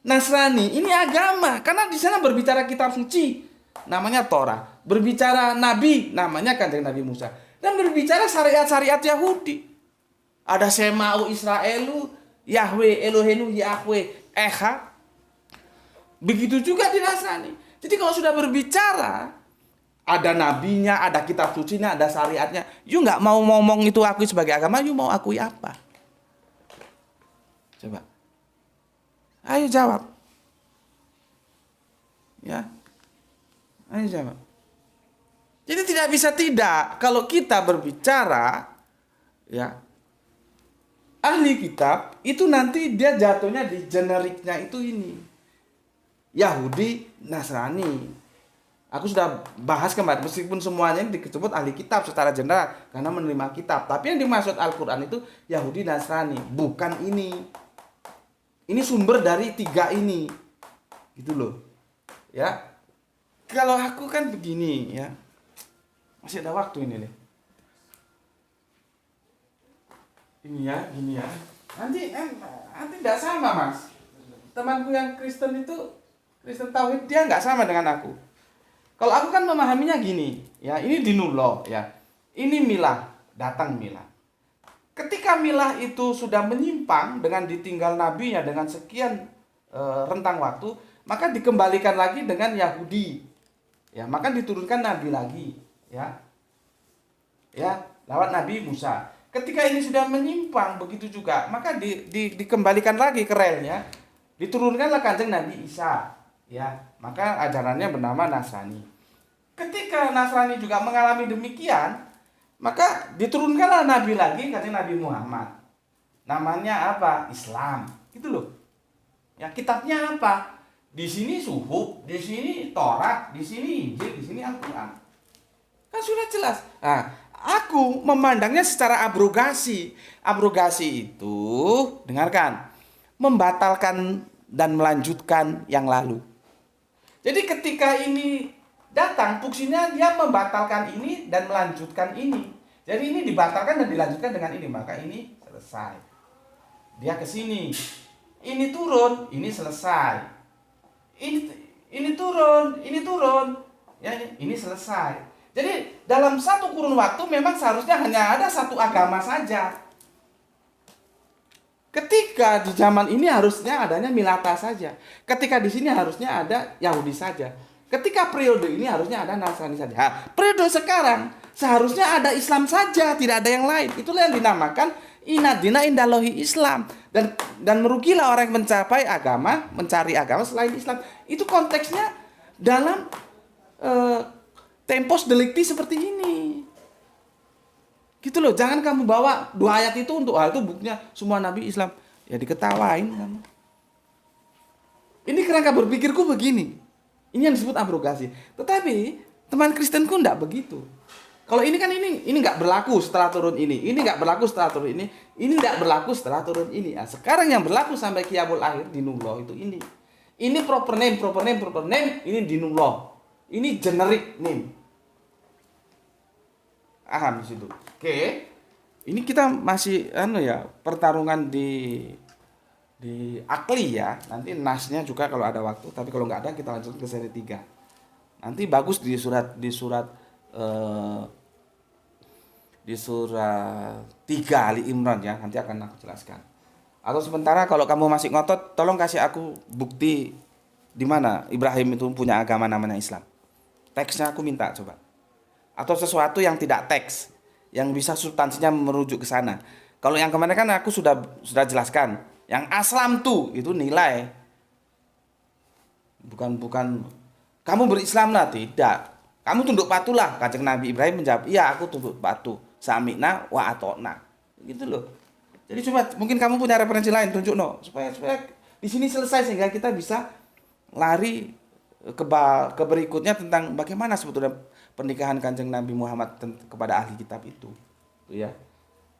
Nasrani ini agama, karena di sana berbicara kitab suci, namanya Torah, berbicara nabi, namanya Kanjeng Nabi Musa, dan berbicara syariat-syariat Yahudi. Ada Semau Israelu, Yahweh Elohenu Yahweh Eha. Begitu juga di Nasrani. Jadi kalau sudah berbicara, ada nabinya, ada kitab sucinya, ada syariatnya. You nggak mau ngomong itu akui sebagai agama, you mau akui apa? Coba. Ayo jawab. Ya. Ayo jawab. Jadi tidak bisa tidak. Kalau kita berbicara, ya, ahli kitab, itu nanti dia jatuhnya di generiknya itu ini. Yahudi, Nasrani. Aku sudah bahas kemarin, meskipun semuanya disebut ahli kitab secara general karena menerima kitab, tapi yang dimaksud Al-Quran itu Yahudi, Nasrani, bukan ini. Ini sumber dari 3 ini, gitu loh, ya. Kalau aku kan begini, ya, masih ada waktu ini nih. Ini ya, gini ya. Nanti nggak sama mas. Temanku yang Kristen itu, Kristen Tauhid, dia nggak sama dengan aku. Kalau aku kan memahaminya gini, ya, ini dinullah, ya, ini milah, datang milah. Ketika milah itu sudah menyimpang dengan ditinggal nabinya dengan sekian rentang waktu, maka dikembalikan lagi dengan Yahudi, ya, maka diturunkan nabi lagi, ya, lewat Nabi Musa. Ketika ini sudah menyimpang begitu juga, maka dikembalikan lagi ke relnya, diturunkanlah Kanjeng Nabi Isa, ya, maka ajarannya bernama Nasrani. Ketika Nasrani juga mengalami demikian, maka diturunkanlah nabi lagi, kata Nabi Muhammad. Namanya apa? Islam. Gitu loh. Ya, kitabnya apa? Di sini Suhuf, di sini Taurat, di sini Injil, di sini Al-Qur'an. Kan sudah jelas. Nah, aku memandangnya secara abrogasi. Abrogasi itu, dengarkan, membatalkan dan melanjutkan yang lalu. Jadi ketika ini datang, fungsinya dia membatalkan ini dan melanjutkan ini. Jadi ini dibatalkan dan dilanjutkan dengan ini, maka ini selesai. Dia ke sini. Ini turun, ini selesai. Ini turun, ini turun. Ya, ini selesai. Jadi dalam satu kurun waktu memang seharusnya hanya ada satu agama saja. Ketika di zaman ini harusnya adanya Milata saja. Ketika di sini harusnya ada Yahudi saja. Ketika periode ini harusnya ada Nasrani saja. Nah, periode sekarang seharusnya ada Islam saja, tidak ada yang lain. Itulah yang dinamakan inadina indallahi Islam. Dan merugilah orang yang mencari agama selain Islam. Itu konteksnya dalam tempos delikti seperti ini. Gitu loh, jangan kamu bawa 2 ayat itu untuk hal itu buktinya semua nabi Islam. Ya diketawain kamu. Ini kerangka berpikirku begini. Ini yang disebut abrogasi. Tetapi teman Kristenku enggak begitu. Kalau ini kan ini enggak berlaku setelah turun ini. Ini enggak berlaku setelah turun ini. Ini enggak berlaku setelah turun ini. Nah, sekarang yang berlaku sampai qiyamul akhir dinullah itu ini. Ini proper name, ini dinullah. Ini generic name. Paham di situ. Oke. Ini kita masih pertarungan di akli ya. Nanti nasnya juga kalau ada waktu, tapi kalau nggak ada kita lanjut ke seri 3. Nanti bagus di surat 3 Ali Imran ya. Nanti akan aku jelaskan. Atau sementara kalau kamu masih ngotot, tolong kasih aku bukti di mana Ibrahim itu punya agama namanya Islam. Teksnya aku minta coba. Atau sesuatu yang tidak teks, yang bisa substansinya merujuk ke sana. Kalau yang kemarin kan aku sudah jelaskan, yang aslam tuh itu nilai, bukan kamu berislam lah, tidak. Kamu tunduk patuhlah. Kanjeng Nabi Ibrahim menjawab, iya aku tunduk patuh, sami'na wa ata'na, gitu loh. Jadi coba mungkin kamu punya referensi lain, tunjuk supaya di sini selesai sehingga kita bisa lari ke berikutnya tentang bagaimana sebetulnya pernikahan Kanjeng Nabi Muhammad kepada ahli kitab itu ya.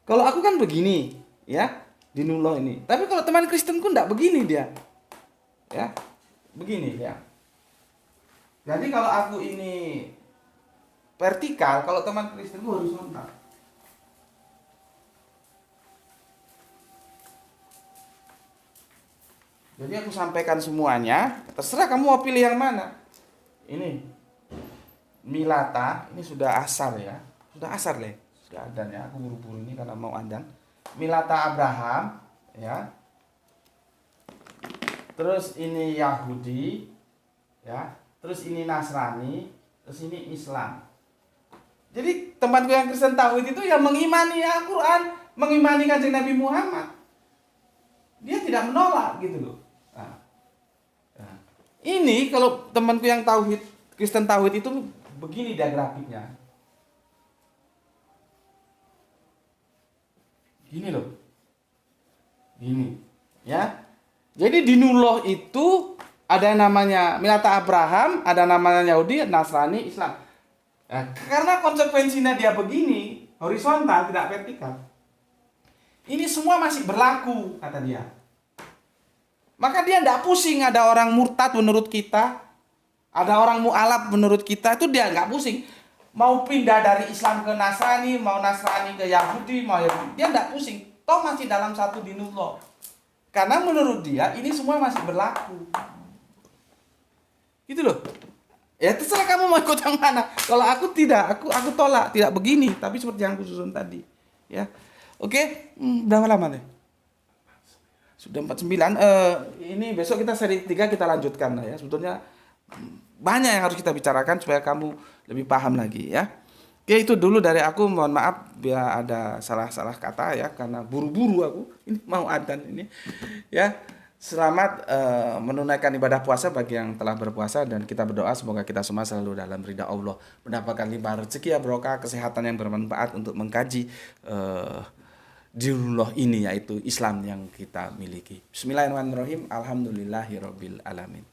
Kalau aku kan begini ya, dinullah ini. Tapi kalau teman Kristenku enggak begini dia. Ya. Begini ya. Jadi kalau aku ini vertikal, kalau teman Kristenku horizontal. Jadi aku sampaikan semuanya, terserah kamu mau pilih yang mana. Ini Milata, ini sudah asar ya. Sudah asar leh. Sudah adan ya. Aku buru-buru ini karena mau adan. Milata Abraham ya. Terus ini Yahudi ya. Terus ini Nasrani, terus ini Islam. Jadi temanku yang Kristen tauhid itu yang mengimani Al-Qur'an, mengimani Kanjeng Nabi Muhammad. Dia tidak menolak gitu loh. Nah, ini kalau temanku yang tauhid, Kristen tauhid itu begini dia grafiknya. Gini loh. Gini, ya. Jadi di Nullah itu ada namanya Milata Abraham, ada namanya Yahudi, Nasrani, Islam. Nah, karena konsekuensinya dia begini, horizontal tidak vertikal. Ini semua masih berlaku kata dia. Maka dia tidak pusing ada orang murtad menurut kita, ada orang mu'alaf menurut kita, itu dia nggak pusing. Mau pindah dari Islam ke Nasrani, mau Nasrani ke Yahudi, mau Yahudi, dia nggak pusing. Toh masih dalam satu dinullah. Karena menurut dia ini semua masih berlaku. Gitu loh. Ya terserah kamu mau ikut yang mana. Kalau aku tidak, aku tolak, tidak begini, tapi seperti yang aku susun tadi. Ya. Oke, berapa lama nih? Sudah 49. Ini besok kita seri 3 kita lanjutkan lah ya. Sebetulnya banyak yang harus kita bicarakan supaya kamu lebih paham lagi ya. Oke, itu dulu dari aku. Mohon maaf bila ada salah-salah kata ya, karena buru-buru aku. Ini mau adzan ini. Ya. Selamat menunaikan ibadah puasa bagi yang telah berpuasa, dan kita berdoa semoga kita semua selalu dalam ridha Allah, mendapatkan limpah rezeki ya barokah, kesehatan yang bermanfaat untuk mengkaji dinullah ini, yaitu Islam yang kita miliki. Bismillahirrahmanirrahim. Alhamdulillahirabbil alamin.